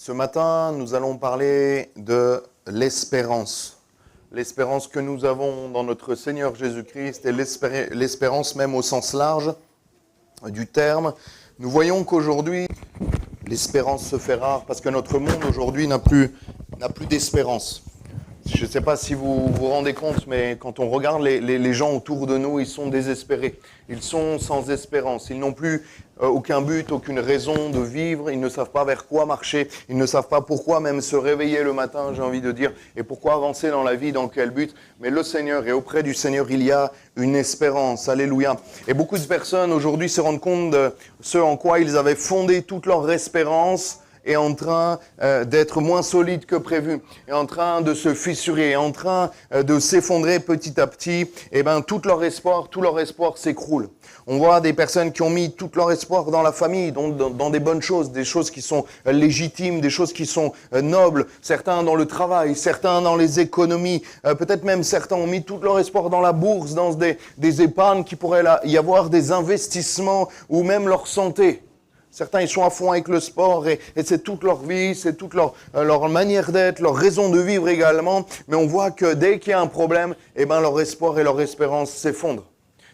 Ce matin, nous allons parler de l'espérance. L'espérance que nous avons dans notre Seigneur Jésus-Christ et l'espérance même au sens large du terme. Nous voyons qu'aujourd'hui, l'espérance se fait rare parce que notre monde aujourd'hui n'a plus d'espérance. Je ne sais pas si vous vous rendez compte, mais quand on regarde les gens autour de nous, ils sont désespérés. Ils sont sans espérance. Ils n'ont plus aucun but, aucune raison de vivre. Ils ne savent pas vers quoi marcher. Ils ne savent pas pourquoi même se réveiller le matin, j'ai envie de dire, et pourquoi avancer dans la vie, dans quel but. Mais le Seigneur, et auprès du Seigneur, il y a une espérance. Alléluia. Et beaucoup de personnes aujourd'hui se rendent compte de ce en quoi ils avaient fondé toute leur espérance est en train d'être moins solide que prévu, est en train de se fissurer, est en train de s'effondrer petit à petit, et tout leur espoir s'écroule. On voit des personnes qui ont mis tout leur espoir dans la famille, dans des bonnes choses, des choses qui sont légitimes, des choses qui sont nobles, certains dans le travail, certains dans les économies, peut-être même certains ont mis tout leur espoir dans la bourse, dans des épargnes qui pourraient y avoir des investissements ou même leur santé. Certains, ils sont à fond avec le sport et c'est toute leur vie, c'est toute leur manière d'être, leur raison de vivre également. Mais on voit que dès qu'il y a un problème, leur espoir et leur espérance s'effondrent.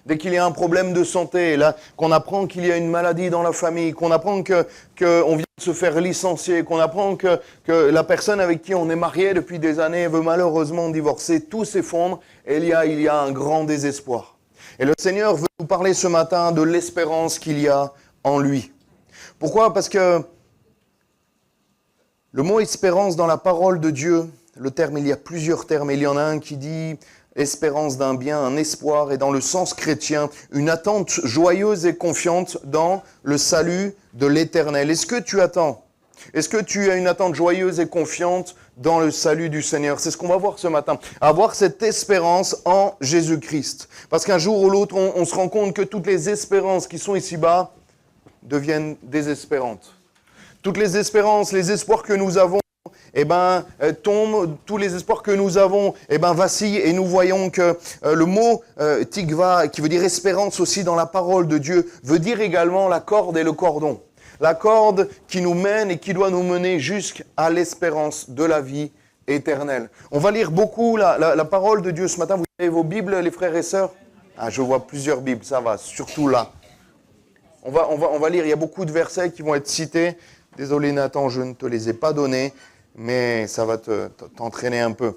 Dès qu'il y a un problème de santé, là, qu'on apprend qu'il y a une maladie dans la famille, qu'on apprend qu'on vient de se faire licencier, qu'on apprend que la personne avec qui on est marié depuis des années veut malheureusement divorcer, tout s'effondre et il y a un grand désespoir. Et le Seigneur veut nous parler ce matin de l'espérance qu'il y a en lui. Pourquoi ? Parce que le mot espérance dans la parole de Dieu, il y a plusieurs termes. Il y en a un qui dit espérance d'un bien, un espoir, et dans le sens chrétien, une attente joyeuse et confiante dans le salut de l'Éternel. Est-ce que tu attends ? Est-ce que tu as une attente joyeuse et confiante dans le salut du Seigneur ? C'est ce qu'on va voir ce matin. Avoir cette espérance en Jésus-Christ. Parce qu'un jour ou l'autre, on se rend compte que toutes les espérances qui sont ici-bas deviennent désespérantes. Toutes les espérances, les espoirs que nous avons, tombent. Tous les espoirs que nous avons, vacillent. Et nous voyons que le mot tikva, qui veut dire espérance aussi dans la parole de Dieu, veut dire également la corde et le cordon. La corde qui nous mène et qui doit nous mener jusqu'à l'espérance de la vie éternelle. On va lire beaucoup la parole de Dieu ce matin. Vous avez vos Bibles, les frères et sœurs ? Je vois plusieurs Bibles, ça va, surtout là. On va lire, il y a beaucoup de versets qui vont être cités. Désolé Nathan, je ne te les ai pas donnés, mais ça va t'entraîner un peu.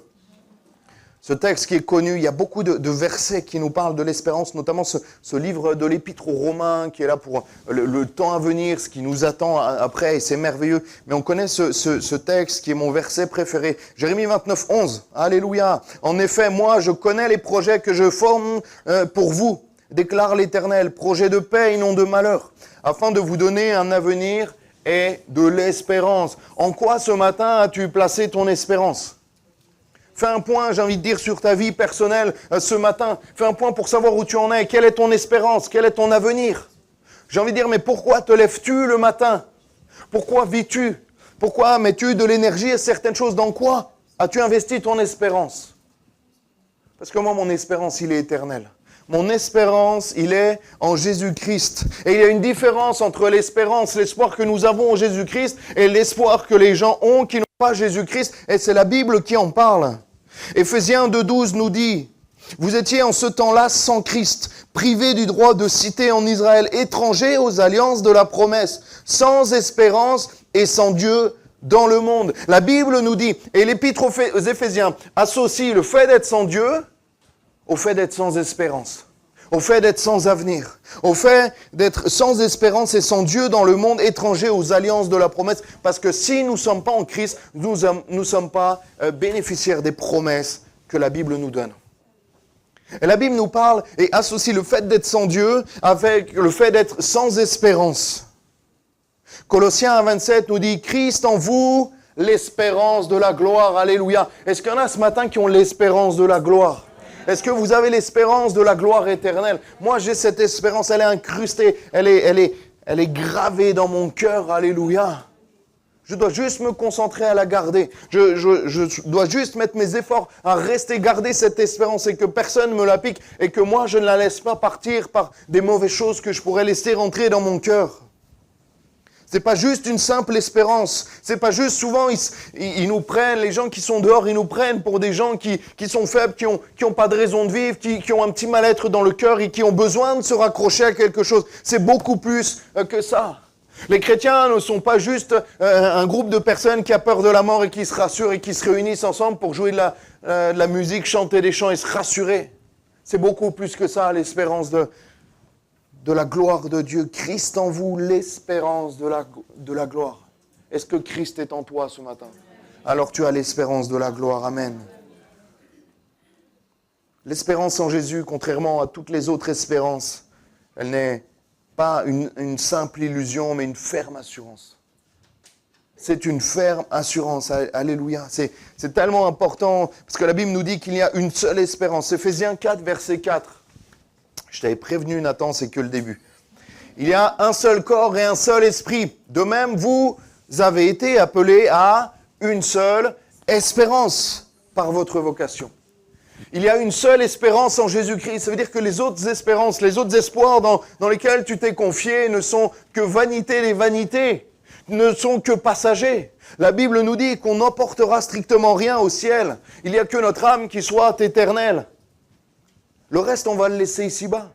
Ce texte qui est connu, il y a beaucoup de versets qui nous parlent de l'espérance, notamment ce livre de l'Épître aux Romains qui est là pour le temps à venir, ce qui nous attend après, et c'est merveilleux. Mais on connaît ce texte qui est mon verset préféré. Jérémie 29, 11. Alléluia. En effet, moi, je connais les projets que je forme pour vous, déclare l'Éternel, projet de paix et non de malheur, afin de vous donner un avenir et de l'espérance. En quoi ce matin as-tu placé ton espérance ? Fais un point, j'ai envie de dire, sur ta vie personnelle ce matin. Fais un point pour savoir où tu en es. Quelle est ton espérance ? Quel est ton avenir ? J'ai envie de dire, mais pourquoi te lèves-tu le matin ? Pourquoi vis-tu ? Pourquoi mets-tu de l'énergie à certaines choses ? Dans quoi as-tu investi ton espérance ? Parce que moi, mon espérance, il est éternel. Mon espérance, il est en Jésus-Christ. Et il y a une différence entre l'espérance, l'espoir que nous avons en Jésus-Christ et l'espoir que les gens ont qui n'ont pas Jésus-Christ. Et c'est la Bible qui en parle. Éphésiens 2,12 nous dit « Vous étiez en ce temps-là sans Christ, privés du droit de cité en Israël, étrangers aux alliances de la promesse, sans espérance et sans Dieu dans le monde. » La Bible nous dit, et l'Épître aux Éphésiens associe le fait d'être sans Dieu au fait d'être sans espérance, au fait d'être sans avenir, au fait d'être sans espérance et sans Dieu dans le monde, étranger aux alliances de la promesse. Parce que si nous ne sommes pas en Christ, nous ne sommes pas bénéficiaires des promesses que la Bible nous donne. Et la Bible nous parle et associe le fait d'être sans Dieu avec le fait d'être sans espérance. Colossiens 1,27 nous dit « Christ en vous, l'espérance de la gloire. » Alléluia. Est-ce qu'il y en a ce matin qui ont l'espérance de la gloire ? Est-ce que vous avez l'espérance de la gloire éternelle ? Moi, j'ai cette espérance, elle est incrustée, elle est gravée dans mon cœur, alléluia. Je dois juste me concentrer à la garder. Je dois juste mettre mes efforts à rester garder cette espérance et que personne ne me la pique et que moi, je ne la laisse pas partir par des mauvaises choses que je pourrais laisser rentrer dans mon cœur. C'est pas juste une simple espérance. C'est pas juste, souvent, ils nous prennent, les gens qui sont dehors, ils nous prennent pour des gens qui sont faibles, qui ont pas de raison de vivre, qui ont un petit mal-être dans le cœur et qui ont besoin de se raccrocher à quelque chose. C'est beaucoup plus que ça. Les chrétiens ne sont pas juste un groupe de personnes qui a peur de la mort et qui se rassurent et qui se réunissent ensemble pour jouer de la musique, chanter des chants et se rassurer. C'est beaucoup plus que ça, l'espérance de la gloire de Dieu. Christ en vous, l'espérance de la gloire. Est-ce que Christ est en toi ce matin? Alors tu as l'espérance de la gloire. Amen. L'espérance en Jésus, contrairement à toutes les autres espérances, elle n'est pas une simple illusion, mais une ferme assurance. C'est une ferme assurance. Alléluia. C'est tellement important, parce que la Bible nous dit qu'il y a une seule espérance. Éphésiens 4, verset 4. Je t'avais prévenu, Nathan, c'est que le début. Il y a un seul corps et un seul esprit. De même, vous avez été appelés à une seule espérance par votre vocation. Il y a une seule espérance en Jésus-Christ. Ça veut dire que les autres espérances, les autres espoirs dans lesquels tu t'es confié ne sont que vanité des vanités, ne sont que passagers. La Bible nous dit qu'on n'emportera strictement rien au ciel. Il n'y a que notre âme qui soit éternelle. Le reste, on va le laisser ici-bas.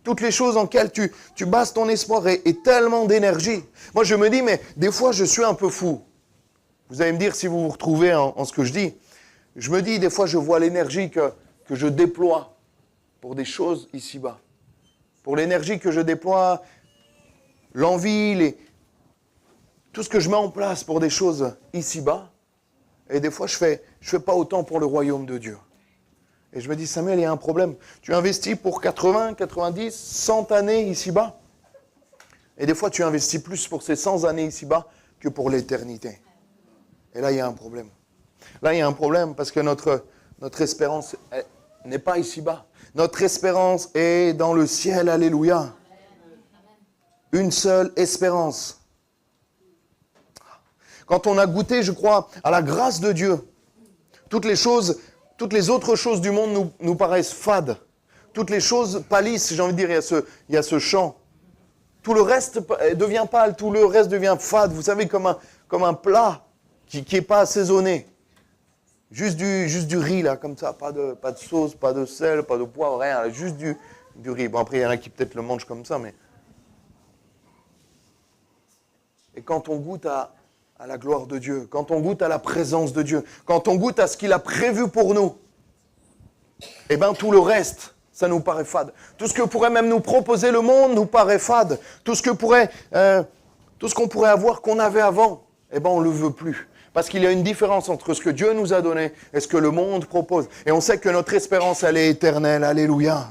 Toutes les choses en lesquelles tu bases ton espoir et tellement d'énergie. Moi, je me dis, mais des fois, je suis un peu fou. Vous allez me dire si vous vous retrouvez en ce que je dis. Je me dis, des fois, je vois l'énergie que je déploie pour des choses ici-bas. Pour l'énergie que je déploie, l'envie, tout ce que je mets en place pour des choses ici-bas. Et des fois, je fais pas autant pour le royaume de Dieu. Et je me dis, Samuel, il y a un problème. Tu investis pour 80, 90, 100 années ici-bas. Et des fois, tu investis plus pour ces 100 années ici-bas que pour l'éternité. Et là, il y a un problème. Là, il y a un problème parce que notre espérance n'est pas ici-bas. Notre espérance est dans le ciel. Alléluia. Une seule espérance. Quand on a goûté, je crois, à la grâce de Dieu, toutes les autres choses du monde nous paraissent fades. Toutes les choses pâlissent, j'ai envie de dire, il y a ce chant. Tout le reste devient pâle, tout le reste devient fade. Vous savez, comme un plat qui n'est pas assaisonné. Juste du riz, là, comme ça. Pas de sauce, pas de sel, pas de poivre, rien. Juste du riz. Bon, après, il y en a qui peut-être le mangent comme ça, mais... Et quand on goûte à la gloire de Dieu, quand on goûte à la présence de Dieu, quand on goûte à ce qu'il a prévu pour nous, eh bien tout le reste, ça nous paraît fade. Tout ce que pourrait même nous proposer le monde nous paraît fade. Tout ce qu'on pourrait avoir qu'on avait avant, eh bien on ne le veut plus. Parce qu'il y a une différence entre ce que Dieu nous a donné et ce que le monde propose. Et on sait que notre espérance, elle est éternelle. Alléluia.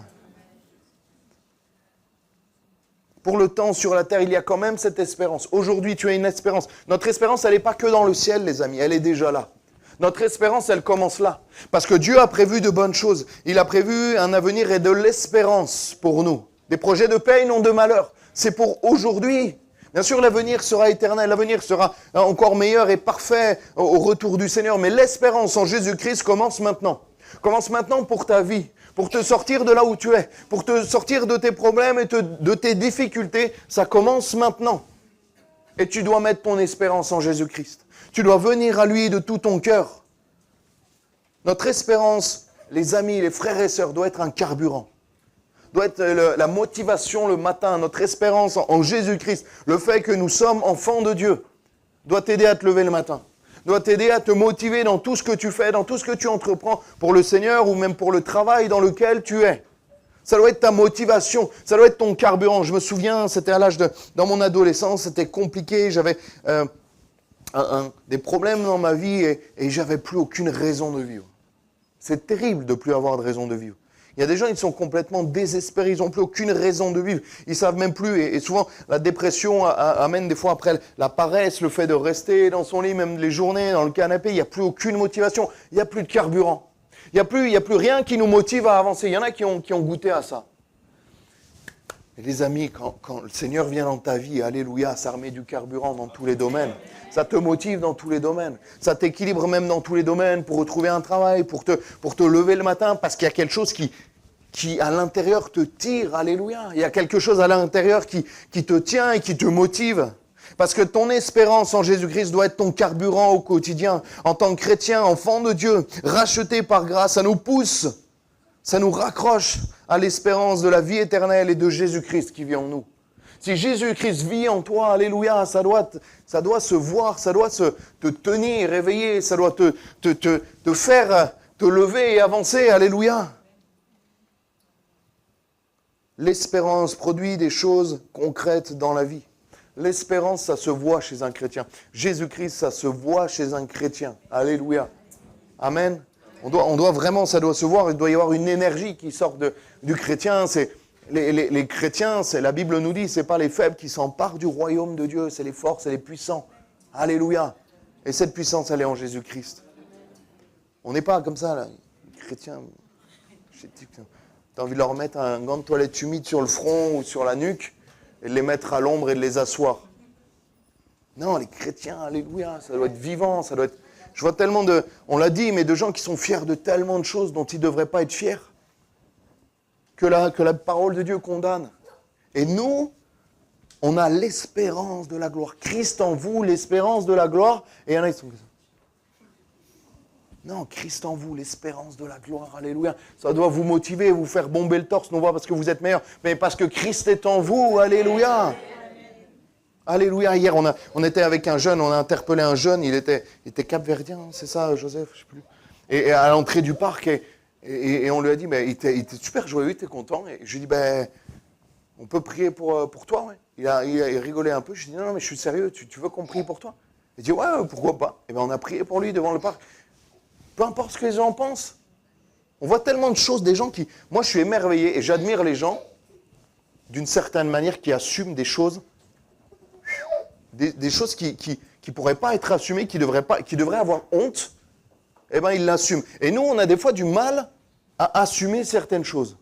Pour le temps sur la terre, il y a quand même cette espérance. Aujourd'hui, tu as une espérance. Notre espérance, elle n'est pas que dans le ciel, les amis. Elle est déjà là. Notre espérance, elle commence là. Parce que Dieu a prévu de bonnes choses. Il a prévu un avenir et de l'espérance pour nous. Des projets de paix et non de malheur. C'est pour aujourd'hui. Bien sûr, l'avenir sera éternel. L'avenir sera encore meilleur et parfait au retour du Seigneur. Mais l'espérance en Jésus-Christ commence maintenant. Commence maintenant pour ta vie. Pour te sortir de là où tu es, pour te sortir de tes problèmes et de tes difficultés, ça commence maintenant. Et tu dois mettre ton espérance en Jésus-Christ. Tu dois venir à lui de tout ton cœur. Notre espérance, les amis, les frères et sœurs, doit être un carburant. Doit être la motivation le matin. Notre espérance en Jésus-Christ, le fait que nous sommes enfants de Dieu, doit t'aider à te lever le matin. Doit t'aider à te motiver dans tout ce que tu fais, dans tout ce que tu entreprends pour le Seigneur ou même pour le travail dans lequel tu es. Ça doit être ta motivation, ça doit être ton carburant. Je me souviens, c'était à l'âge dans mon adolescence, c'était compliqué, j'avais des problèmes dans ma vie et j'avais plus aucune raison de vivre. C'est terrible de plus avoir de raison de vivre. Il y a des gens, ils sont complètement désespérés, ils n'ont plus aucune raison de vivre. Ils ne savent même plus, et souvent la dépression amène des fois après la paresse, le fait de rester dans son lit, même les journées dans le canapé, il n'y a plus aucune motivation, il n'y a plus de carburant. Il n'y a plus rien qui nous motive à avancer. Il y en a qui ont goûté à ça. Et les amis, quand le Seigneur vient dans ta vie, alléluia, ça remet du carburant dans tous les domaines. Ça te motive dans tous les domaines. Ça t'équilibre même dans tous les domaines pour retrouver un travail, pour te lever le matin, parce qu'il y a quelque chose qui à l'intérieur te tire, alléluia. Il y a quelque chose à l'intérieur qui te tient et qui te motive. Parce que ton espérance en Jésus-Christ doit être ton carburant au quotidien. En tant que chrétien, enfant de Dieu, racheté par grâce, ça nous pousse, ça nous raccroche à l'espérance de la vie éternelle et de Jésus-Christ qui vit en nous. Si Jésus-Christ vit en toi, alléluia, ça doit se voir, ça doit te tenir, réveiller, ça doit te faire te lever et avancer, alléluia. L'espérance produit des choses concrètes dans la vie. L'espérance, ça se voit chez un chrétien. Jésus-Christ, ça se voit chez un chrétien. Alléluia. Amen. On doit vraiment, ça doit se voir, il doit y avoir une énergie qui sort du chrétien. C'est les chrétiens, la Bible nous dit, ce n'est pas les faibles qui s'emparent du royaume de Dieu, c'est les forts, c'est les puissants. Alléluia. Et cette puissance, elle est en Jésus-Christ. On n'est pas comme ça, là. Les chrétiens, tu as envie de leur mettre un gant de toilette humide sur le front ou sur la nuque et de les mettre à l'ombre et de les asseoir. Non, les chrétiens, alléluia, ça doit être vivant, ça doit être... Je vois tellement on l'a dit, mais de gens qui sont fiers de tellement de choses dont ils ne devraient pas être fiers, que la parole de Dieu condamne. Et nous, on a l'espérance de la gloire. Christ en vous, l'espérance de la gloire. Et il y en a qui sont comme ça. Non, Christ en vous, l'espérance de la gloire, alléluia. Ça doit vous motiver, vous faire bomber le torse, non pas parce que vous êtes meilleur, mais parce que Christ est en vous, alléluia. Alléluia. Hier, on était avec un jeune, on a interpellé un jeune, il était capverdien, c'est ça, Joseph, je ne sais plus. Et à l'entrée du parc, et on lui a dit, mais il était super joyeux, il était content. Et je lui ai dit, on peut prier pour toi, ouais. Il rigolait un peu, je lui ai dit, non, mais je suis sérieux, tu veux qu'on prie pour toi? Il dit, ouais, pourquoi pas? Et on a prié pour lui devant le parc. Peu importe ce que les gens pensent. On voit tellement de choses, des gens qui... Moi, je suis émerveillé et j'admire les gens, d'une certaine manière, qui assument des choses, des choses qui pourraient pas être assumées, qui devraient avoir honte, eh bien, ils l'assument. Et nous, on a des fois du mal à assumer certaines choses.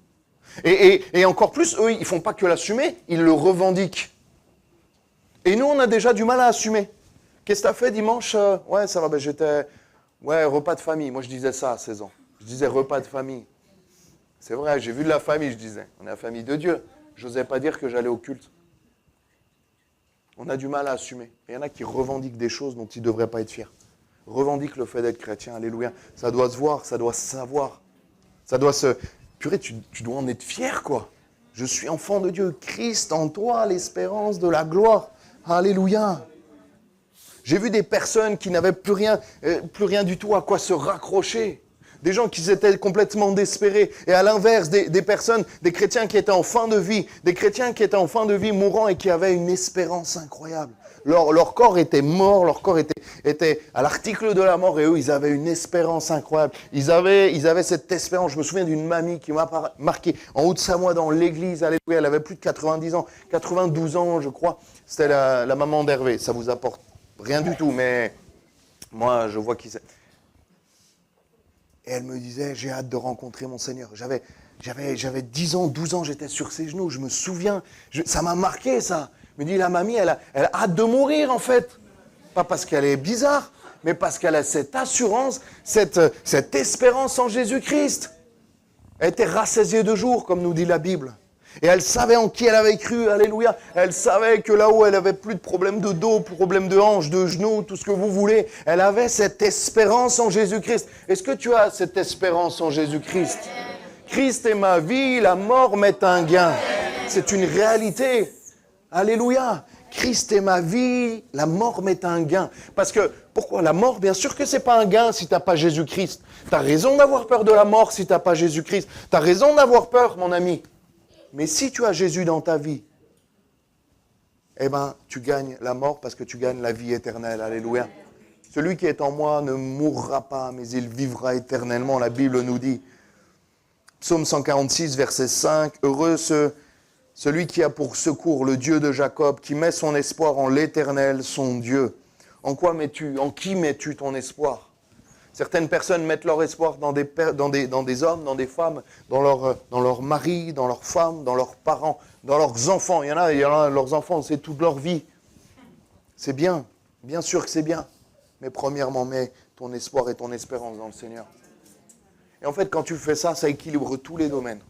Et encore plus, eux, ils ne font pas que l'assumer, ils le revendiquent. Et nous, on a déjà du mal à assumer. Qu'est-ce que tu as fait dimanche? Ouais, ça va, j'étais... Ouais, repas de famille. Moi, je disais ça à 16 ans. Je disais repas de famille. C'est vrai, j'ai vu de la famille, je disais. On est la famille de Dieu. Je n'osais pas dire que j'allais au culte. On a du mal à assumer. Il y en a qui revendiquent des choses dont ils ne devraient pas être fiers. Revendiquent le fait d'être chrétien. Alléluia. Ça doit se voir, ça doit se savoir. Ça doit se... Purée, tu dois en être fier, quoi. Je suis enfant de Dieu. Christ en toi, l'espérance de la gloire. Alléluia. J'ai vu des personnes qui n'avaient plus rien du tout à quoi se raccrocher. Des gens qui étaient complètement désespérés. Et à l'inverse, des personnes, des chrétiens qui étaient en fin de vie, des chrétiens qui étaient en fin de vie mourants et qui avaient une espérance incroyable. Leur corps était mort, leur corps était à l'article de la mort et eux, ils avaient une espérance incroyable. Ils avaient cette espérance. Je me souviens d'une mamie qui m'a marqué en haut de Samoa dans l'église. Alléluia, elle avait plus de 90 ans, 92 ans, je crois. C'était la maman d'Hervé. Ça vous apporte rien du tout, mais moi, je vois qui c'est. Et elle me disait, j'ai hâte de rencontrer mon Seigneur. J'avais 10 ans, 12 ans, j'étais sur ses genoux, je me souviens. Ça m'a marqué, ça. Je me dis, la mamie, elle a hâte de mourir, en fait. Pas parce qu'elle est bizarre, mais parce qu'elle a cette assurance, cette espérance en Jésus-Christ. Elle était rassasiée de jour, comme nous dit la Bible. Et elle savait en qui elle avait cru, alléluia. Elle savait que là-haut, elle n'avait plus de problème de dos, problème de hanche, de genoux, tout ce que vous voulez. Elle avait cette espérance en Jésus-Christ. Est-ce que tu as cette espérance en Jésus-Christ? Christ est ma vie, la mort m'est un gain. C'est une réalité. Alléluia. Christ est ma vie, la mort m'est un gain. Parce que, pourquoi la mort? Bien sûr que ce n'est pas un gain si tu n'as pas Jésus-Christ. Tu as raison d'avoir peur de la mort si tu n'as pas Jésus-Christ. Tu as raison d'avoir peur, mon ami. Mais si tu as Jésus dans ta vie, eh bien, tu gagnes la mort parce que tu gagnes la vie éternelle. Alléluia. Celui qui est en moi ne mourra pas, mais il vivra éternellement. La Bible nous dit, Psaume 146, verset 5, « Heureux celui qui a pour secours le Dieu de Jacob, qui met son espoir en l'Éternel, son Dieu. » En qui mets-tu ton espoir? Certaines personnes mettent leur espoir dans des hommes, dans des femmes, dans leurs maris, dans leurs femmes, dans leurs parents, dans leurs enfants. Il y en a leurs enfants, c'est toute leur vie. C'est bien sûr que c'est bien. Mais premièrement, mets ton espoir et ton espérance dans le Seigneur. Et en fait, quand tu fais ça, ça équilibre tous les domaines.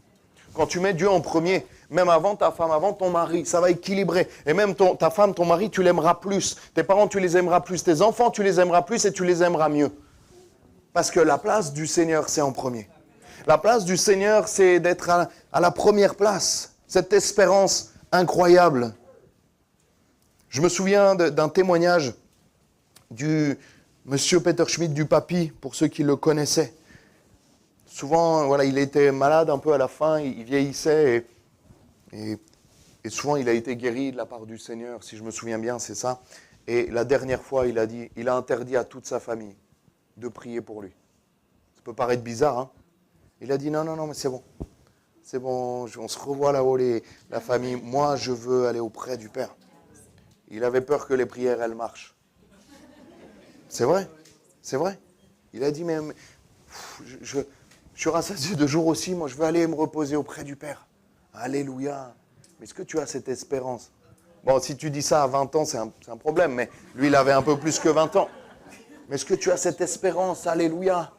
Quand tu mets Dieu en premier, même avant ta femme, avant ton mari, ça va équilibrer. Et même ta femme, ton mari, tu l'aimeras plus. Tes parents, tu les aimeras plus. Tes enfants, tu les aimeras plus et tu les aimeras mieux. Parce que la place du Seigneur, c'est en premier. La place du Seigneur, c'est d'être à la première place. Cette espérance incroyable. Je me souviens d'un témoignage du monsieur Peter Schmidt du Papy, pour ceux qui le connaissaient. Souvent, voilà, il était malade un peu à la fin, il vieillissait et souvent il a été guéri de la part du Seigneur, si je me souviens bien, c'est ça. Et la dernière fois, il a interdit à toute sa famille de prier pour lui. Ça peut paraître bizarre, hein. Il a dit non, mais c'est bon. C'est bon, on se revoit là-haut, la famille. Moi, je veux aller auprès du Père. Il avait peur que les prières, elles marchent. C'est vrai, c'est vrai. Il a dit, mais je suis rassasié de jour aussi, moi je veux aller me reposer auprès du Père. Alléluia. Mais est-ce que tu as cette espérance? Bon, si tu dis ça à 20 ans, c'est un problème, mais lui, il avait un peu plus que 20 ans. Mais est-ce que tu as cette espérance? Alléluia.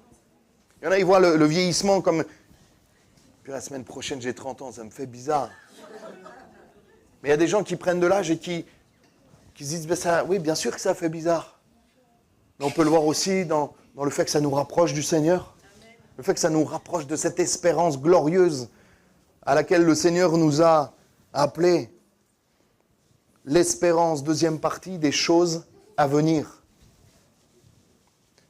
Il y en a, ils voient le vieillissement comme... Puis la semaine prochaine, j'ai 30 ans, ça me fait bizarre. Mais il y a des gens qui prennent de l'âge et qui se disent, ben ça, oui, bien sûr que ça fait bizarre. Mais on peut le voir aussi dans le fait que ça nous rapproche du Seigneur. Le fait que ça nous rapproche de cette espérance glorieuse à laquelle le Seigneur nous a appelés. L'espérance, deuxième partie, des choses à venir.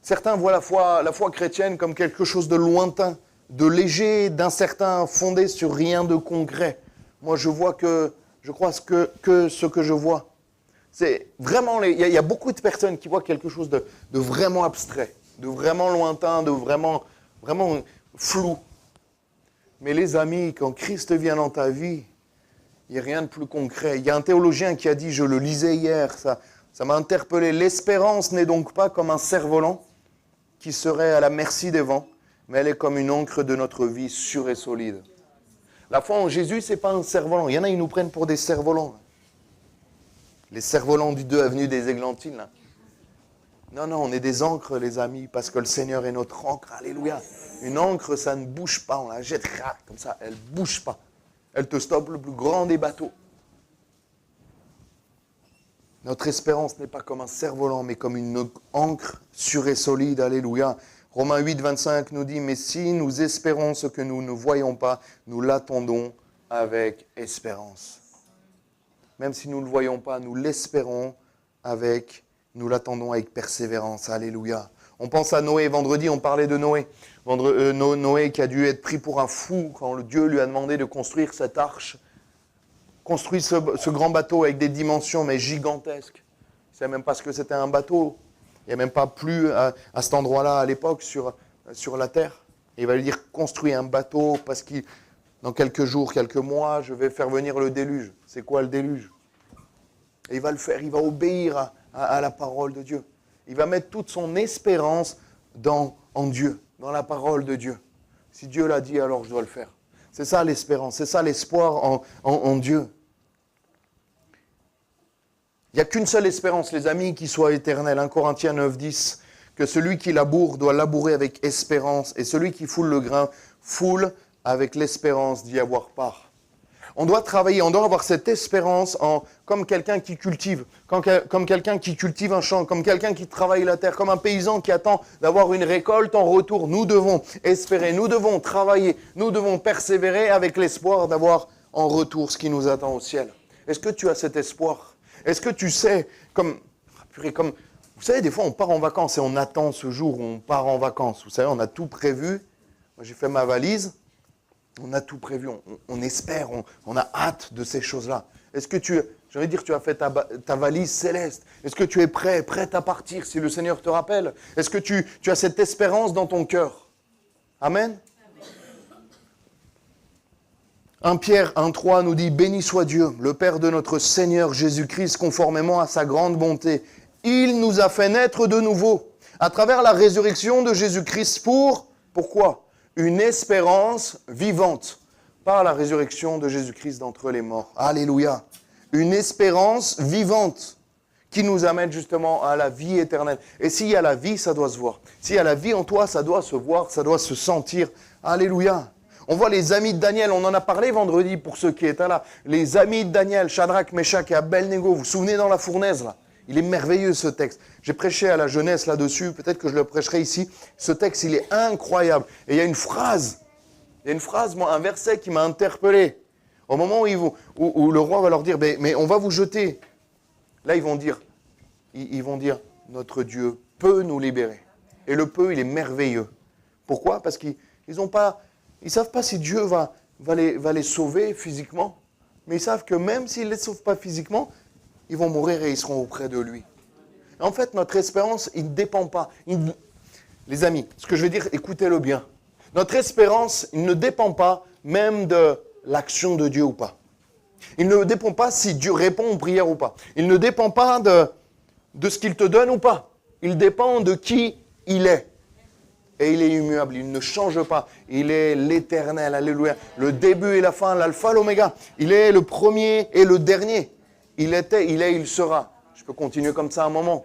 Certains voient la foi chrétienne comme quelque chose de lointain, de léger, d'incertain, fondé sur rien de concret. Moi, je crois que ce que je vois. C'est vraiment, il y a beaucoup de personnes qui voient quelque chose de vraiment abstrait, de vraiment lointain, de vraiment flou. Mais les amis, quand Christ vient dans ta vie, il n'y a rien de plus concret. Il y a un théologien qui a dit, je le lisais hier, ça m'a interpellé. L'espérance n'est donc pas comme un cerf-volant qui serait à la merci des vents, mais elle est comme une ancre de notre vie sûre et solide. La foi en Jésus, ce n'est pas un cerf-volant. Il y en a, ils nous prennent pour des cerfs-volants. Les cerfs-volants du 2 avenue des Églantines, là. Non, on est des ancres, les amis, parce que le Seigneur est notre ancre. Alléluia. Une ancre, ça ne bouge pas. On la jette comme ça. Elle ne bouge pas. Elle te stoppe le plus grand des bateaux. Notre espérance n'est pas comme un cerf-volant, mais comme une ancre sûre et solide. Alléluia. Romains 8, 25 nous dit, mais si nous espérons ce que nous ne voyons pas, nous l'attendons avec espérance. Même si nous ne le voyons pas, nous l'espérons nous l'attendons avec persévérance. Alléluia. On pense à Noé. Vendredi, on parlait de Noé. Noé qui a dû être pris pour un fou quand le Dieu lui a demandé de construire cette arche. Construit ce grand bateau avec des dimensions mais gigantesques. Il ne savait même pas ce que c'était un bateau. Il n'y a même pas plu à cet endroit-là à l'époque sur la terre. Et il va lui dire, construis un bateau parce que dans quelques jours, quelques mois, je vais faire venir le déluge. C'est quoi le déluge? Et il va le faire, il va obéir à la parole de Dieu. Il va mettre toute son espérance en Dieu, dans la parole de Dieu. Si Dieu l'a dit, alors je dois le faire. C'est ça l'espérance, c'est ça l'espoir en Dieu. Il n'y a qu'une seule espérance, les amis, qui soit éternelle. 1 Corinthiens 9, 10, que celui qui laboure doit labourer avec espérance, et celui qui foule le grain foule avec l'espérance d'y avoir part. On doit travailler, on doit avoir cette espérance comme quelqu'un qui cultive, comme quelqu'un qui cultive un champ, comme quelqu'un qui travaille la terre, comme un paysan qui attend d'avoir une récolte en retour. Nous devons espérer, nous devons travailler, nous devons persévérer avec l'espoir d'avoir en retour ce qui nous attend au ciel. Est-ce que tu as cet espoir? Est-ce que tu sais, vous savez, des fois on part en vacances et on attend ce jour où on part en vacances. Vous savez, on a tout prévu. Moi j'ai fait ma valise. On a tout prévu, on espère, on a hâte de ces choses-là. Est-ce que tu as fait ta valise céleste? Est-ce que tu es prête à partir si le Seigneur te rappelle? Est-ce que tu as cette espérance dans ton cœur? Amen. 1 Pierre 1,3 nous dit « Béni soit Dieu, le Père de notre Seigneur Jésus-Christ, conformément à sa grande bonté. Il nous a fait naître de nouveau, à travers la résurrection de Jésus-Christ pourquoi? Une espérance vivante par la résurrection de Jésus-Christ d'entre les morts. Alléluia. Une espérance vivante qui nous amène justement à la vie éternelle. Et s'il y a la vie, ça doit se voir. S'il y a la vie en toi, ça doit se voir, ça doit se sentir. Alléluia. On voit les amis de Daniel, on en a parlé vendredi pour ceux qui étaient là. Les amis de Daniel, Shadrach, Meshach et Abednego, vous vous souvenez dans la fournaise là? Il est merveilleux ce texte. J'ai prêché à la jeunesse là-dessus, peut-être que je le prêcherai ici. Ce texte, il est incroyable. Et il y a une phrase, moi, un verset qui m'a interpellé. Au moment où le roi va leur dire, mais on va vous jeter. Là, ils vont dire, notre Dieu peut nous libérer. Et le peut, il est merveilleux. Pourquoi? Parce qu'ils ne savent pas si Dieu va les sauver physiquement. Mais ils savent que même s'il ne les sauve pas physiquement, ils vont mourir et ils seront auprès de lui. En fait, notre espérance, il ne dépend pas. Les amis, ce que je vais dire, écoutez-le bien. Notre espérance, il ne dépend pas même de l'action de Dieu ou pas. Il ne dépend pas si Dieu répond aux prières ou pas. Il ne dépend pas de ce qu'il te donne ou pas. Il dépend de qui il est. Et il est immuable, il ne change pas. Il est l'éternel, alléluia. Le début et la fin, l'alpha, l'oméga. Il est le premier et le dernier. Il était, il est, il sera. Je peux continuer comme ça un moment.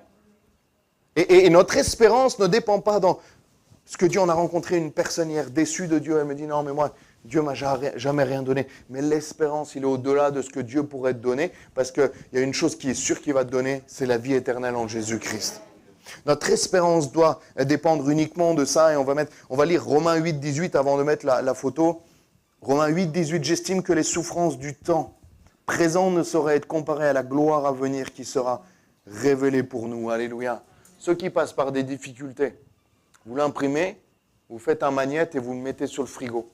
Et notre espérance ne dépend pas dans ce que Dieu, on a rencontré une personne hier déçue de Dieu. Elle me dit, non, mais moi, Dieu m'a jamais rien donné. Mais l'espérance, il est au-delà de ce que Dieu pourrait te donner. Parce qu'il y a une chose qui est sûre qu'il va te donner, c'est la vie éternelle en Jésus-Christ. Notre espérance doit dépendre uniquement de ça. Et on va lire Romains 8, 18 avant de mettre la photo. Romains 8, 18, j'estime que les souffrances du temps présent ne sauraient être comparées à la gloire à venir qui sera révélée pour nous. Alléluia. Ceux qui passent par des difficultés, vous l'imprimez, vous faites un magnète et vous le mettez sur le frigo.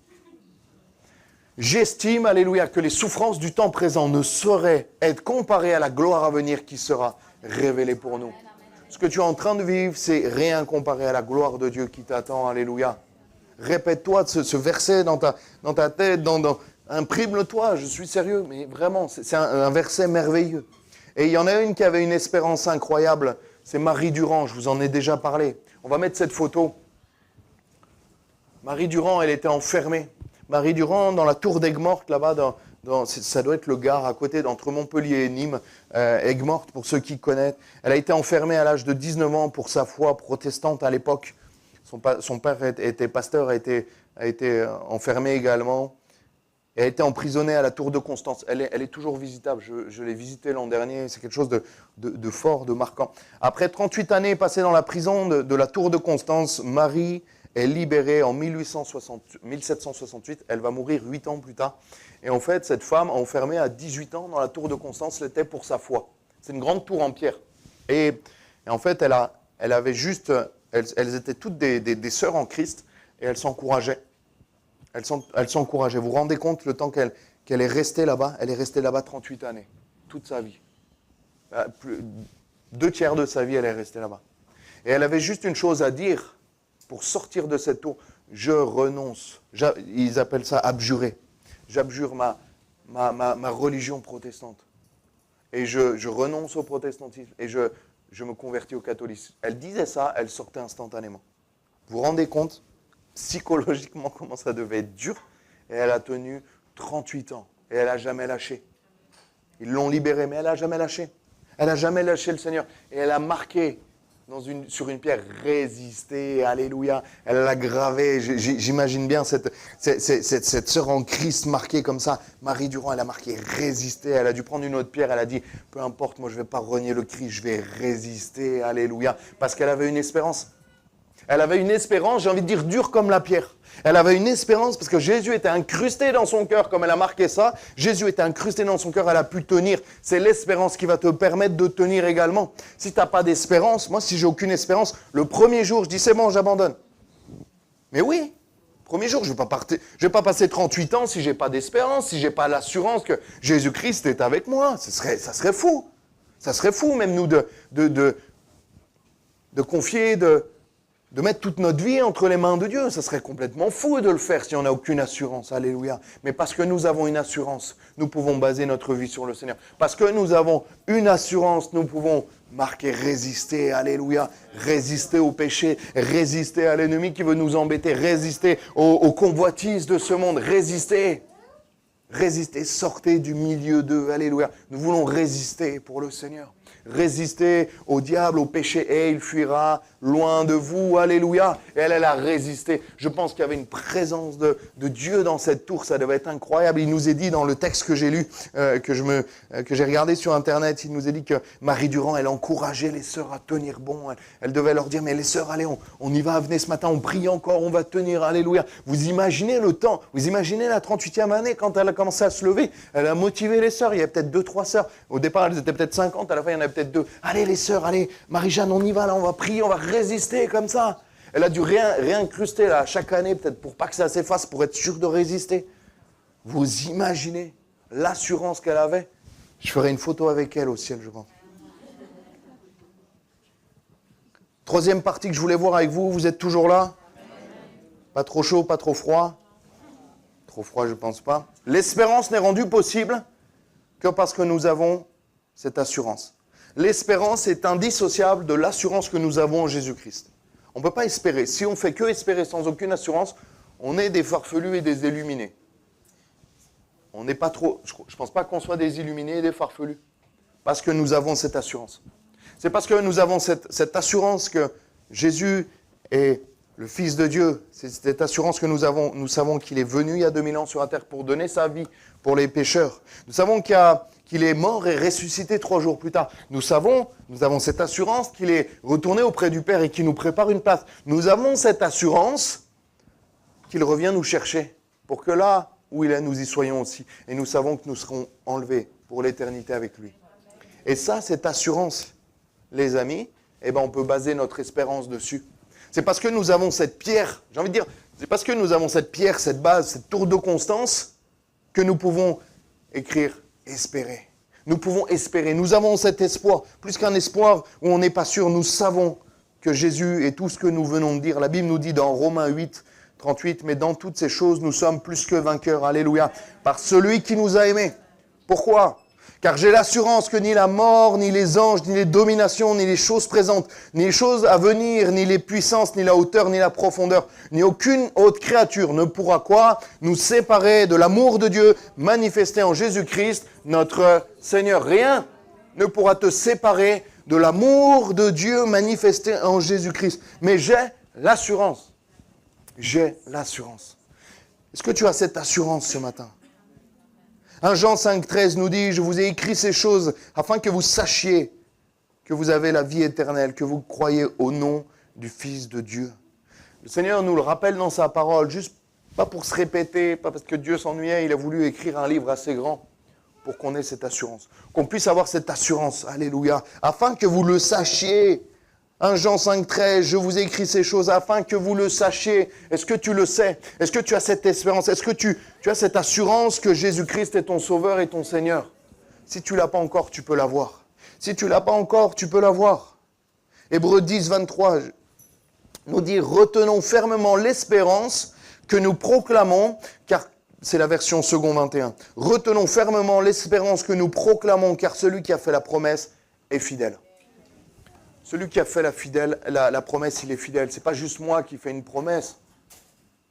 J'estime, alléluia, que les souffrances du temps présent ne sauraient être comparées à la gloire à venir qui sera révélée pour nous. Ce que tu es en train de vivre, c'est rien comparé à la gloire de Dieu qui t'attend. Alléluia. Répète-toi ce verset dans ta tête, imprime-le-toi, je suis sérieux, mais vraiment, c'est un verset merveilleux. Et il y en a une qui avait une espérance incroyable, c'est Marie Durand, je vous en ai déjà parlé. On va mettre cette photo. Marie Durand, elle était enfermée. Marie Durand, dans la tour d'Aigues-Mortes, là-bas, ça doit être le Gard, à côté, entre Montpellier et Nîmes, Aigues-Mortes, pour ceux qui connaissent. Elle a été enfermée à l'âge de 19 ans pour sa foi protestante à l'époque. Son père était pasteur, a été enfermé également. Elle a été emprisonnée à la tour de Constance. Elle est toujours visitable. Je l'ai visitée l'an dernier. C'est quelque chose de fort, de marquant. Après 38 années passées dans la prison de la tour de Constance, Marie est libérée en 1768. Elle va mourir 8 ans plus tard. Et en fait, cette femme, enfermée à 18 ans dans la tour de Constance, l'était pour sa foi. C'est une grande tour en pierre. Et en fait, elle avait juste... Elles étaient toutes des sœurs en Christ et elles s'encourageaient. Elles s'encourageaient. Vous vous rendez compte le temps qu'elle est restée là-bas? Elle est restée là-bas 38 années, toute sa vie. 2/3 de sa vie, elle est restée là-bas. Et elle avait juste une chose à dire pour sortir de cette tour. Je renonce. Ils appellent ça abjurer. J'abjure ma religion protestante. Et je renonce au protestantisme. Et je me convertis au catholicisme. Elle disait ça, elle sortait instantanément. Vous vous rendez compte psychologiquement comment ça devait être dur? Et elle a tenu 38 ans. Et elle n'a jamais lâché. Ils l'ont libérée, mais elle n'a jamais lâché. Elle n'a jamais lâché le Seigneur. Et elle a marqué sur une pierre, résister, alléluia. Elle l'a gravé. J'imagine bien cette sœur en Christ marquée comme ça. Marie Durand, elle a marqué résister. Elle a dû prendre une autre pierre. Elle a dit, peu importe, moi je ne vais pas renier le Christ, je vais résister, alléluia. Parce qu'elle avait une espérance. Elle avait une espérance, j'ai envie de dire, dure comme la pierre. Elle avait une espérance parce que Jésus était incrusté dans son cœur, comme elle a marqué ça. Jésus était incrusté dans son cœur, elle a pu tenir. C'est l'espérance qui va te permettre de tenir également. Si tu n'as pas d'espérance, moi si j'ai aucune espérance, le premier jour, je dis c'est bon, j'abandonne. Mais oui, premier jour, je ne vais pas passer 38 ans si je n'ai pas d'espérance, si je n'ai pas l'assurance que Jésus-Christ est avec moi. Ça serait fou. Ça serait fou même nous de confier, de mettre toute notre vie entre les mains de Dieu. Ça serait complètement fou de le faire si on n'a aucune assurance. Alléluia. Mais parce que nous avons une assurance, nous pouvons baser notre vie sur le Seigneur. Parce que nous avons une assurance, nous pouvons marquer résister. Alléluia. Résister au péché, résister à l'ennemi qui veut nous embêter, résister aux convoitises de ce monde, résister. Résistez, sortez du milieu d'eux. Alléluia. Nous voulons résister pour le Seigneur. Résistez au diable, au péché, et il fuira loin de vous. Alléluia. Et elle a résisté. Je pense qu'il y avait une présence de Dieu dans cette tour. Ça devait être incroyable. Il nous est dit dans le texte que j'ai lu, que j'ai regardé sur Internet, il nous est dit que Marie Durand, elle encourageait les sœurs à tenir bon. Elle devait leur dire, mais les sœurs, allez, on y va, venez ce matin, on prie encore, on va tenir. Alléluia. Vous imaginez le temps, vous imaginez la 38e année quand elle a commencé à se lever. Elle a motivé les sœurs. Il y avait peut-être 2-3 sœurs. Au départ, elles étaient peut-être 50. À la fin, il y en avait peut-être 2. Allez les sœurs, allez, Marie-Jeanne, on y va là, on va prier, on va résister comme ça. Elle a dû réincruster là, chaque année, peut-être pour pas que ça s'efface, pour être sûre de résister. Vous imaginez l'assurance qu'elle avait? Je ferai une photo avec elle au ciel, je pense. Troisième partie que je voulais voir avec vous, vous êtes toujours là? Pas trop chaud, pas trop froid? Trop froid, je ne pense pas. L'espérance n'est rendue possible que parce que nous avons cette assurance. L'espérance est indissociable de l'assurance que nous avons en Jésus-Christ. On ne peut pas espérer. Si on fait que espérer sans aucune assurance, on est des farfelus et des illuminés. On n'est pas trop. Je ne pense pas qu'on soit des illuminés et des farfelus. Parce que nous avons cette assurance. C'est parce que nous avons cette assurance que Jésus est le Fils de Dieu. C'est cette assurance que nous avons. Nous savons qu'il est venu il y a 2000 ans sur la terre pour donner sa vie pour les pécheurs. Nous savons qu'il est mort et ressuscité 3 jours plus tard. Nous avons cette assurance qu'il est retourné auprès du Père et qu'il nous prépare une place. Nous avons cette assurance qu'il revient nous chercher pour que là où il est, nous y soyons aussi. Et nous savons que nous serons enlevés pour l'éternité avec lui. Et ça, cette assurance, les amis, on peut baser notre espérance dessus. C'est parce que nous avons cette pierre, j'ai envie de dire, c'est parce que nous avons cette pierre, cette base, cette tour de constance, que nous pouvons écrire espérer. Nous pouvons espérer. Nous avons cet espoir. Plus qu'un espoir où on n'est pas sûr, nous savons que Jésus est tout ce que nous venons de dire. La Bible nous dit dans Romains 8, 38, mais dans toutes ces choses, nous sommes plus que vainqueurs. Alléluia. Par celui qui nous a aimés. Pourquoi ? Car j'ai l'assurance que ni la mort, ni les anges, ni les dominations, ni les choses présentes, ni les choses à venir, ni les puissances, ni la hauteur, ni la profondeur, ni aucune autre créature ne pourra quoi nous séparer de l'amour de Dieu manifesté en Jésus-Christ, notre Seigneur. Rien ne pourra te séparer de l'amour de Dieu manifesté en Jésus-Christ. Mais j'ai l'assurance. J'ai l'assurance. Est-ce que tu as cette assurance ce matin ? 1 Jean 5, 13 nous dit « Je vous ai écrit ces choses afin que vous sachiez que vous avez la vie éternelle, que vous croyez au nom du Fils de Dieu. » Le Seigneur nous le rappelle dans sa parole, juste pas pour se répéter, pas parce que Dieu s'ennuyait, il a voulu écrire un livre assez grand pour qu'on ait cette assurance, qu'on puisse avoir cette assurance, alléluia, afin que vous le sachiez. 1 Jean 5, 13, je vous ai écrit ces choses afin que vous le sachiez. Est-ce que tu le sais? Est-ce que tu as cette espérance? Est-ce que tu as cette assurance que Jésus-Christ est ton Sauveur et ton Seigneur? Si tu ne l'as pas encore, tu peux l'avoir. Si tu ne l'as pas encore, tu peux l'avoir. Hébreux 10, 23 nous dit « Retenons fermement l'espérance que nous proclamons, car c'est la version second 21. Retenons fermement l'espérance que nous proclamons, car celui qui a fait la promesse est fidèle. » Celui qui a fait la promesse, il est fidèle. Ce n'est pas juste moi qui fais une promesse.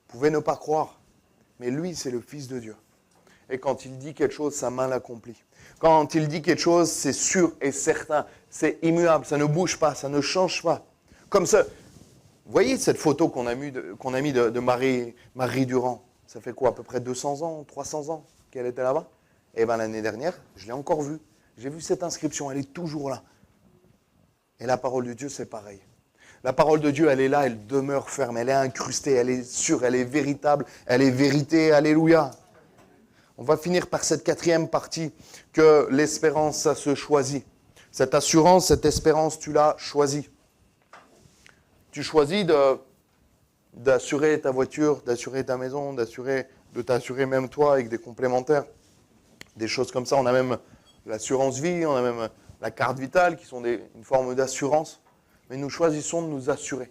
Vous pouvez ne pas croire. Mais lui, c'est le Fils de Dieu. Et quand il dit quelque chose, sa main l'accomplit. Quand il dit quelque chose, c'est sûr et certain. C'est immuable, ça ne bouge pas, ça ne change pas. Comme ça, vous voyez cette photo qu'on a mis de Marie Durand. Ça fait quoi, à peu près 200 ans, 300 ans qu'elle était là-bas? Et bien l'année dernière, je l'ai encore vue. J'ai vu cette inscription, elle est toujours là. Et la parole de Dieu, c'est pareil. La parole de Dieu, elle est là, elle demeure ferme, elle est incrustée, elle est sûre, elle est véritable, elle est vérité, alléluia. On va finir par cette 4e partie, que l'espérance, ça se choisit. Cette assurance, cette espérance, tu l'as choisie. Tu choisis d'assurer ta voiture, d'assurer ta maison, de t'assurer même toi avec des complémentaires, des choses comme ça. On a même l'assurance vie, on a même la carte vitale, qui sont une forme d'assurance, mais nous choisissons de nous assurer.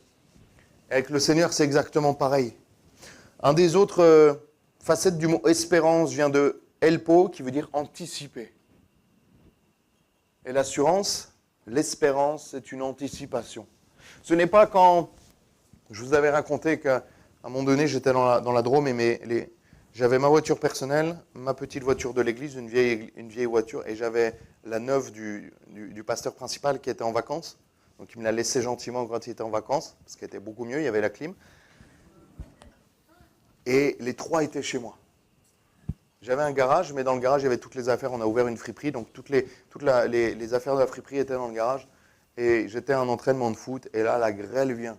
Avec le Seigneur, c'est exactement pareil. Un des autres facettes du mot espérance vient de elpo, qui veut dire anticiper. Et l'assurance, l'espérance, c'est une anticipation. Ce n'est pas quand, je vous avais raconté qu'à un moment donné, j'étais dans la Drôme et J'avais ma voiture personnelle, ma petite voiture de l'église, une vieille voiture, et j'avais la neuve du pasteur principal qui était en vacances. Donc il me l'a laissé gentiment quand il était en vacances, parce qu'elle était beaucoup mieux, il y avait la clim. Et les trois étaient chez moi. J'avais un garage, mais dans le garage, il y avait toutes les affaires. On a ouvert une friperie, donc toutes les affaires de la friperie étaient dans le garage. Et j'étais à un entraînement de foot, et là, la grêle vient.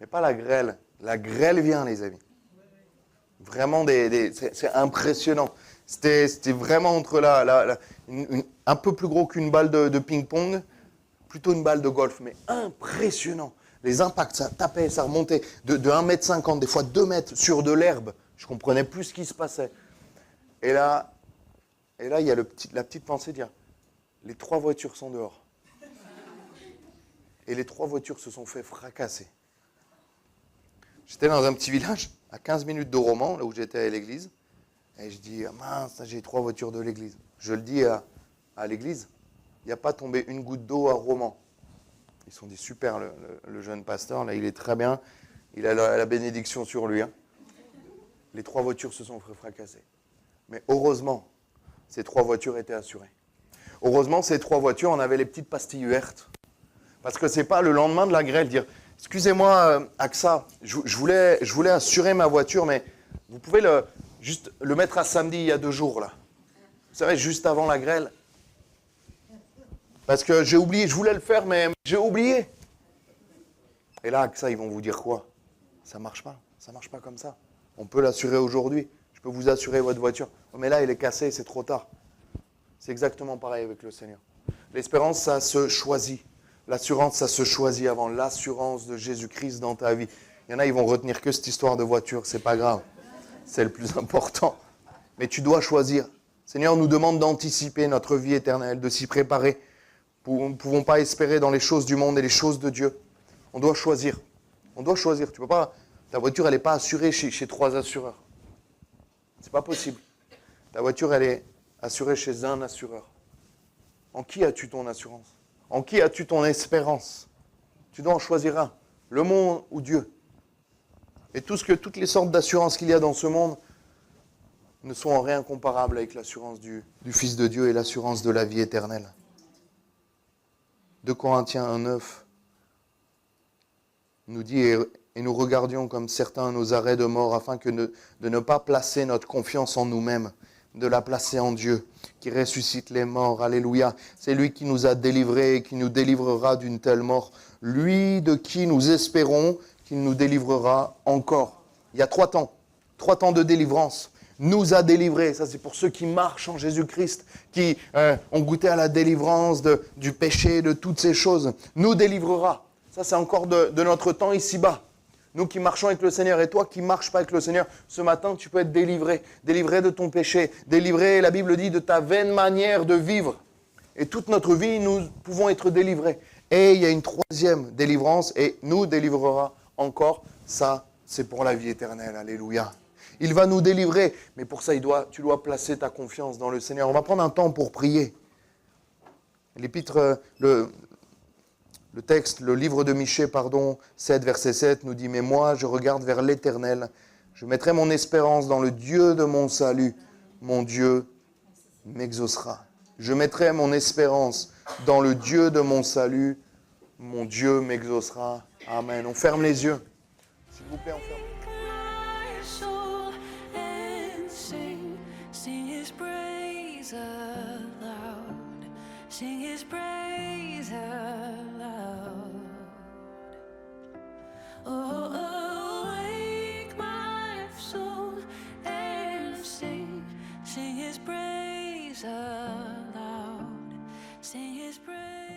Mais pas la grêle vient, les amis. Vraiment, c'est impressionnant. C'était vraiment entre un peu plus gros qu'une balle de ping-pong, plutôt une balle de golf, mais impressionnant. Les impacts, ça tapait, ça remontait de 1,50 m, des fois 2 mètres sur de l'herbe. Je ne comprenais plus ce qui se passait. Et là il y a la petite pensée de dire, les trois voitures sont dehors. Et les trois voitures se sont fait fracasser. J'étais dans un petit village, à 15 minutes de Romans, là où j'étais à l'église. Et je dis, ah mince, j'ai trois voitures de l'église. Je le dis à l'église, il n'y a pas tombé une goutte d'eau à Romans. Ils se sont dit, super, le jeune pasteur, là, il est très bien. Il a la bénédiction sur lui. Hein. Les trois voitures se sont fait fracasser. Mais heureusement, ces trois voitures étaient assurées. Heureusement, ces trois voitures, on avait les petites pastilles vertes. Parce que ce n'est pas le lendemain de la grêle dire, excusez-moi, AXA, je voulais assurer ma voiture, mais vous pouvez juste le mettre à samedi il y a 2 jours, là. Vous savez, juste avant la grêle. Parce que j'ai oublié, je voulais le faire, mais j'ai oublié. Et là, AXA, ils vont vous dire quoi? Ça ne marche pas comme ça. On peut l'assurer aujourd'hui. Je peux vous assurer votre voiture. Mais là, elle est cassée, c'est trop tard. C'est exactement pareil avec le Seigneur. L'espérance, ça se choisit. L'assurance, ça se choisit avant l'assurance de Jésus-Christ dans ta vie. Il y en a, ils vont retenir que cette histoire de voiture. C'est pas grave. C'est le plus important. Mais tu dois choisir. Le Seigneur nous demande d'anticiper notre vie éternelle, de s'y préparer. Nous ne pouvons pas espérer dans les choses du monde et les choses de Dieu. On doit choisir. On doit choisir. Tu peux pas. Ta voiture, elle n'est pas assurée chez 3 assureurs. C'est pas possible. Ta voiture, elle est assurée chez un assureur. En qui as-tu ton assurance? En qui as-tu ton espérance? Tu dois en choisir un. Le monde ou Dieu. Et toutes les sortes d'assurances qu'il y a dans ce monde ne sont en rien comparables avec l'assurance du Fils de Dieu et l'assurance de la vie éternelle. 2 Corinthiens 1,9 nous dit, et nous regardions comme certains nos arrêts de mort, afin de ne pas placer notre confiance en nous-mêmes, de la placer en Dieu, qui ressuscite les morts. Alléluia. C'est lui qui nous a délivrés et qui nous délivrera d'une telle mort. Lui de qui nous espérons qu'il nous délivrera encore. Il y a 3 temps. 3 temps de délivrance. Nous a délivrés. Ça, c'est pour ceux qui marchent en Jésus-Christ, qui ont goûté à la délivrance du péché, de toutes ces choses. Nous délivrera. Ça, c'est encore de notre temps ici-bas. Nous qui marchons avec le Seigneur et toi qui ne marches pas avec le Seigneur, ce matin, tu peux être délivré. Délivré de ton péché. Délivré, la Bible dit, de ta vaine manière de vivre. Et toute notre vie, nous pouvons être délivrés. Et il y a une 3e délivrance et nous délivrera encore. Ça, c'est pour la vie éternelle. Alléluia. Il va nous délivrer. Mais pour ça, tu dois placer ta confiance dans le Seigneur. On va prendre un temps pour prier. L'épître, le texte, le livre de Michée, 7, verset 7, nous dit « Mais moi, je regarde vers l'Éternel. Je mettrai mon espérance dans le Dieu de mon salut. Mon Dieu m'exaucera. Je mettrai mon espérance dans le Dieu de mon salut. Mon Dieu m'exaucera. » Amen. On ferme les yeux. S'il vous plaît, on ferme. Sing His praise aloud. Oh, awake my soul and sing His praise aloud. Sing His praise.